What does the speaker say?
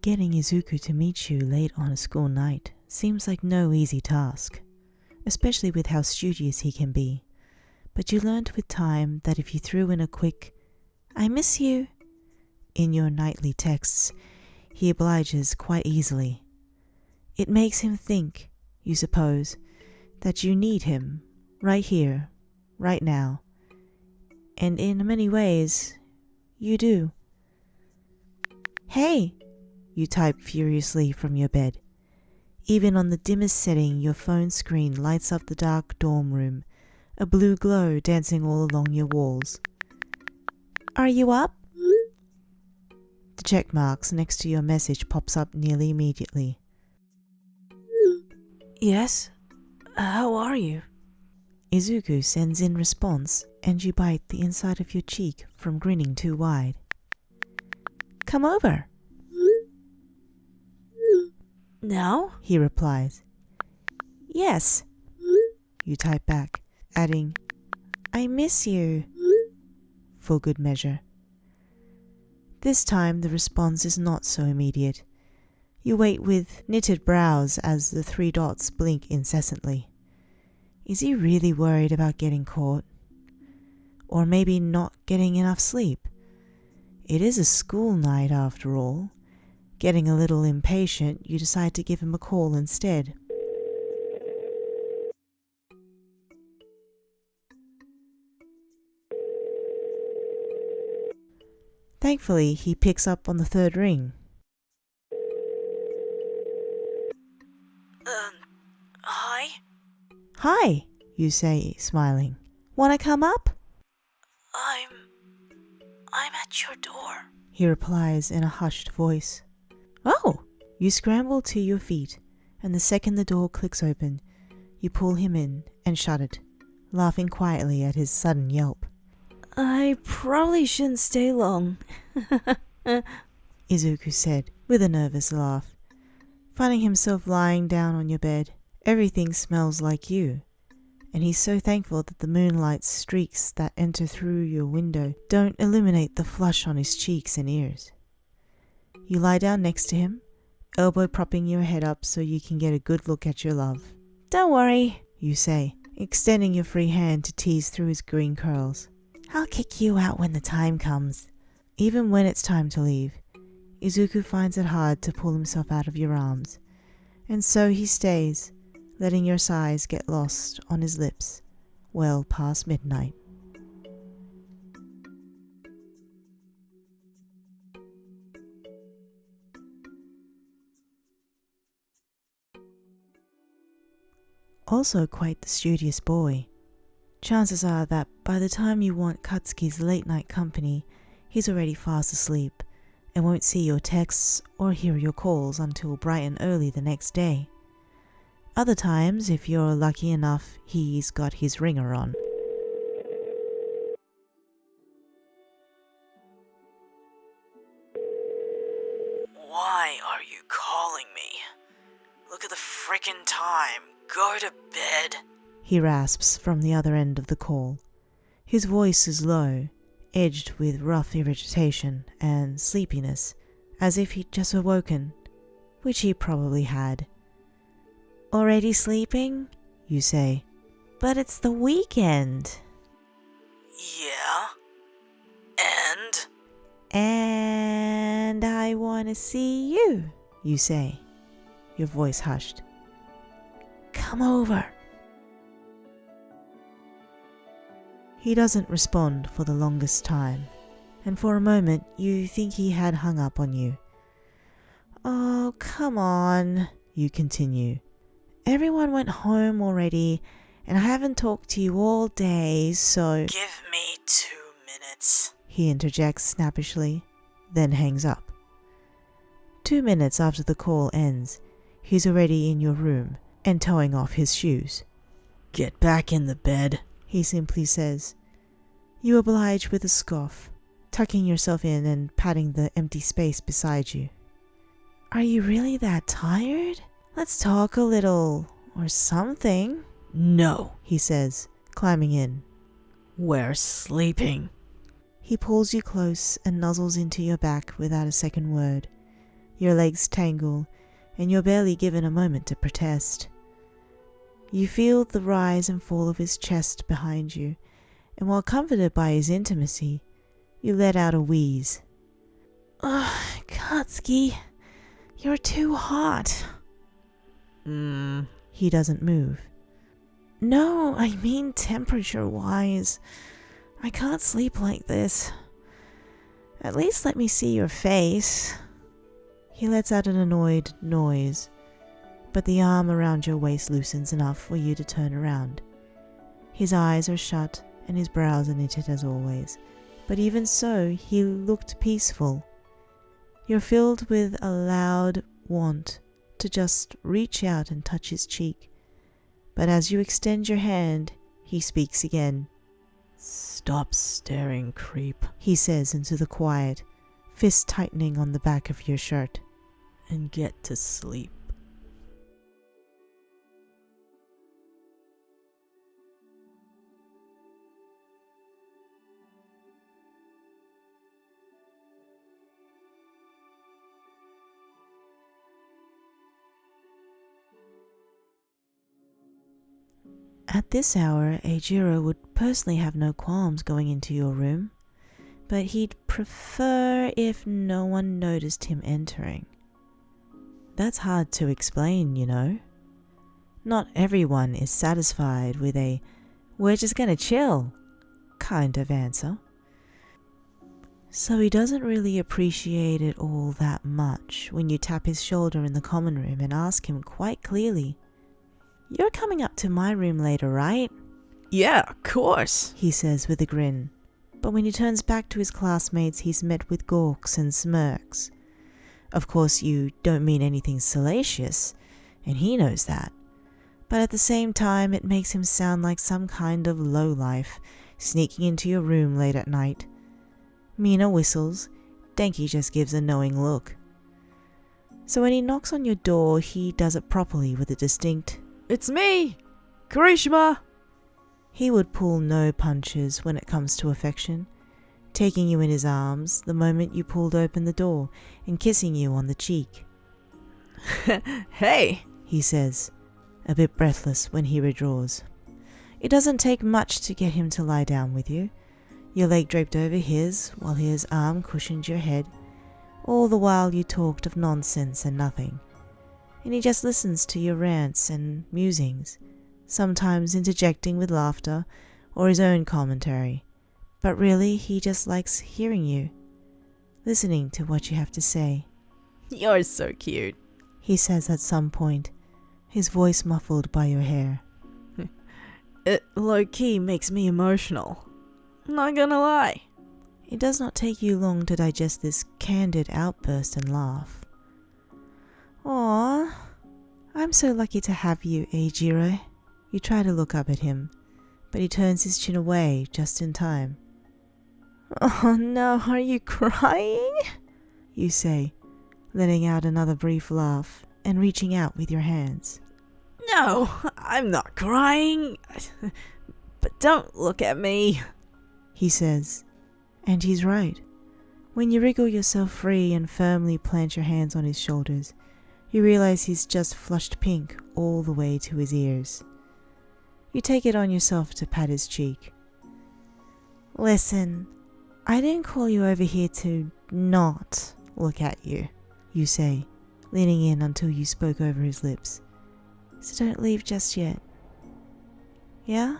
Getting Izuku to meet you late on a school night seems like no easy task, especially with how studious he can be. But you learned with time that if you threw in a quick, "I miss you," in your nightly texts, he obliges quite easily. It makes him think, you suppose, that you need him right here, right now. And in many ways, you do. "Hey," you type furiously from your bed. Even on the dimmest setting, your phone screen lights up the dark dorm room, a blue glow dancing all along your walls. "Are you up?" The check marks next to your message pops up nearly immediately. "Yes? How are you?" Izuku sends in response, and you bite the inside of your cheek from grinning too wide. "Come over." "Now?" he replies. "Yes," you type back, adding, "I miss you," for good measure. This time the response is not so immediate. You wait with knitted brows as the 3 dots blink incessantly. Is he really worried about getting caught? Or maybe not getting enough sleep? It is a school night after all. Getting a little impatient, you decide to give him a call instead. Thankfully, he picks up on the 3rd ring. Hi? "Hi," you say, smiling. "Wanna come up?" I'm at your door." he replies in a hushed voice. "Oh!" You scramble to your feet, and the second the door clicks open, you pull him in and shut it, laughing quietly at his sudden yelp. "I probably shouldn't stay long," Izuku said, with a nervous laugh. Finding himself lying down on your bed, everything smells like you, and he's so thankful that the moonlight streaks that enter through your window don't illuminate the flush on his cheeks and ears. You lie down next to him, elbow propping your head up so you can get a good look at your love. "Don't worry," you say, extending your free hand to tease through his green curls. "I'll kick you out when the time comes." Even when it's time to leave, Izuku finds it hard to pull himself out of your arms, and so he stays, letting your sighs get lost on his lips well past midnight. Also quite the studious boy. Chances are that by the time you want Katsuki's late night company, he's already fast asleep and won't see your texts or hear your calls until bright and early the next day. Other times, if you're lucky enough, he's got his ringer on. "Why are you calling me? Look at the frickin' time. Go to bed." He rasps from the other end of the call. His voice is low, edged with rough irritation and sleepiness, as if he'd just awoken, which he probably had. "Already sleeping?" you say. "But it's the weekend." "Yeah? And?" "And I want to see you," you say, your voice hushed. "Come over." He doesn't respond for the longest time, and for a moment you think he had hung up on you. "Oh, come on," you continue. "Everyone went home already, and I haven't talked to you all day, so—" "Give me 2 minutes." he interjects snappishly, then hangs up. 2 minutes after the call ends, he's already in your room and towing off his shoes. "Get back in the bed," he simply says. You oblige with a scoff, tucking yourself in and patting the empty space beside you. "Are you really that tired? Let's talk a little, or something." "No," he says, climbing in. "We're sleeping." He pulls you close and nuzzles into your back without a second word. Your legs tangle, and you're barely given a moment to protest. You feel the rise and fall of his chest behind you, and while comforted by his intimacy, you let out a wheeze. Ugh, Katsuki, you're too hot. He doesn't move. No, I mean temperature-wise. I can't sleep like this. At least let me see your face. He lets out an annoyed noise, but the arm around your waist loosens enough for you to turn around. His eyes are shut and his brows are knitted as always, but even so, he looked peaceful. You're filled with a loud want to just reach out and touch his cheek, but as you extend your hand, he speaks again. Stop staring, creep, he says into the quiet, fist tightening on the back of your shirt. And get to sleep. At this hour, Eijiro would personally have no qualms going into your room, but he'd prefer if no one noticed him entering. That's hard to explain, you know. Not everyone is satisfied with a "we're just gonna chill" kind of answer. So he doesn't really appreciate it all that much when you tap his shoulder in the common room and ask him quite clearly, "You're coming up to my room later, right?" Yeah, of course, he says with a grin. But when he turns back to his classmates, he's met with gawks and smirks. Of course, you don't mean anything salacious, and he knows that. But at the same time, it makes him sound like some kind of lowlife sneaking into your room late at night. Mina whistles, Denki just gives a knowing look. So when he knocks on your door, he does it properly with a distinct, "It's me, Kirishima." He would pull no punches when it comes to affection, taking you in his arms the moment you pulled open the door and kissing you on the cheek. Hey, he says, a bit breathless when he withdraws. It doesn't take much to get him to lie down with you, your leg draped over his while his arm cushioned your head, all the while you talked of nonsense and nothing. And he just listens to your rants and musings, sometimes interjecting with laughter or his own commentary. But really, he just likes hearing you, listening to what you have to say. "You're so cute," he says at some point, his voice muffled by your hair. "It low-key makes me emotional. Not gonna lie." It does not take you long to digest this candid outburst and laugh. Aww, I'm so lucky to have you, Eijiro. You try to look up at him, but he turns his chin away just in time. Oh no, are you crying? You say, letting out another brief laugh and reaching out with your hands. "No, I'm not crying. But don't look at me," he says. And he's right. When you wriggle yourself free and firmly plant your hands on his shoulders, you realize he's just flushed pink all the way to his ears. You take it on yourself to pat his cheek. Listen, I didn't call you over here to not look at you, you say, leaning in until you spoke over his lips. So don't leave just yet. Yeah?